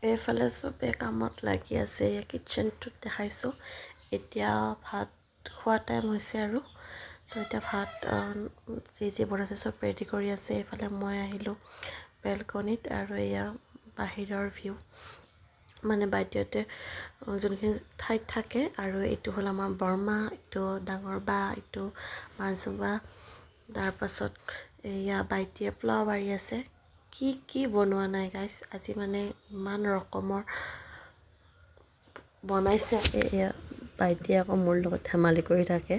এইফালে চবে কামত লাগি আছে কিটচেনটোত দেখাইছোঁ এতিয়া ভাত খোৱা টাইম হৈছে আৰু তো এতিয়া ভাত যি বনাইছে চব ৰেডি কৰি আছে এইফালে মই আহিলোঁ বেলকনিত আৰু এয়া বাহিৰৰ ভিউ মানে বাইদেউহঁতে যোনখিনি ঠাইত থাকে আৰু এইটো হ'ল আমাৰ বৰমা এইটো ডাঙৰ বা এইটো মাজু বা তাৰপাছত এয়া বাইটিয়ে পোলাও বাঢ়ি আছে কি বনোৱা নাই গাইছ আজি মানে ইমান ৰকমৰ বনাইছে এয়া বাইটিয়ে আকৌ মোৰ লগত ধেমালি কৰি থাকে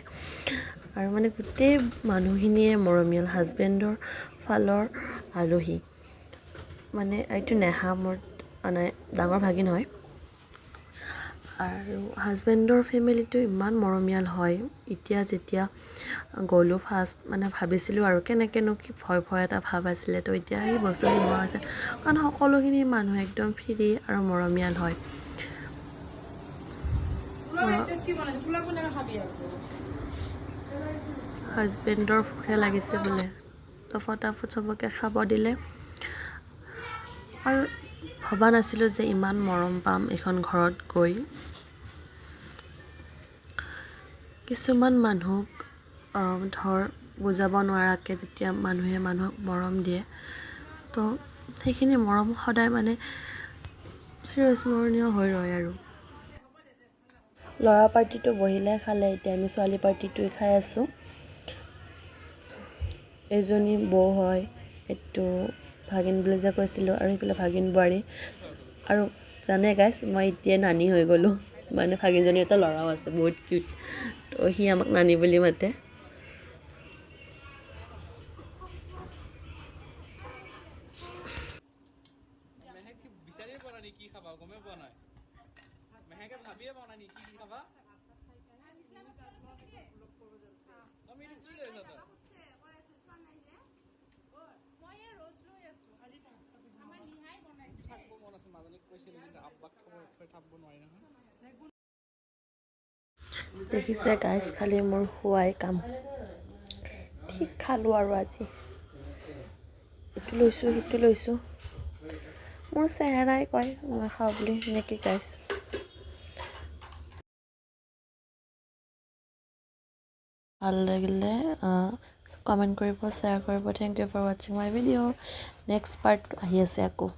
আৰু মানে গোটেই মানুহখিনিয়ে মৰমীয়াল হাজবেণ্ডৰ ফালৰ আলহী মানে এইটো নেহা মোৰ মানে ডাঙৰ ভাগিন হয় আৰু হাজবেণ্ডৰ ফেমিলিটো ইমান মৰমীয়াল হয় এতিয়া যেতিয়া গ'লোঁ ফাৰ্ষ্ট মানে ভাবিছিলোঁ আৰু কেনেকৈনো কি ভয় এটা ভাৱ আছিলে তো এতিয়া সেই বস্তুখিনি নোহোৱা হৈছে কাৰণ সকলোখিনি মানুহ একদম ফ্ৰী আৰু মৰমীয়াল হয় হাজবেণ্ডৰ ভোকে লাগিছে বোলে তো ফটাফট চবকে খাব দিলে আৰু ভবা নাছিলোঁ যে ইমান মৰম পাম এইখন ঘৰত গৈ কিছুমান মানুহক ধৰ বুজাব নোৱাৰাকৈ যেতিয়া মানুহে মানুহক মৰম দিয়ে তো সেইখিনি মৰম সদায় মানে চিৰস্মৰণীয় হৈ ৰয় আৰু ল'ৰা পাৰ্টিটো বহিলে খালে এতিয়া আমি ছোৱালী পাৰ্টিটোৱে খাই আছোঁ এজনী বৌ হয় এইটো ভাগিন বুলি যে কৈছিলোঁ আৰু সেইফালে ভাগিন বোৱাৰী আৰু জানে গাইছ মই এতিয়া নানী হৈ গ'লোঁ মানে ভাগিনজনী এটা ল'ৰাও আছে বহুত কিউট তো সি আমাক নানী বুলি মাতে দেখিছে গাইছ খালি মোৰ খোৱাই কাম ঠিক খালোঁ আৰু আজি এইটো লৈছোঁ সিটো লৈছোঁ মোৰ চেহেৰাই কয় মই খাওঁ বুলি নেকি গাইছ ভাল লাগিলে কমেণ্ট কৰিব শ্বেয়াৰ কৰিব থেংক ইউ ফৰ ৱাচিং মাই ভিডিঅ' নেক্সট পাৰ্ট আহি আছে আকৌ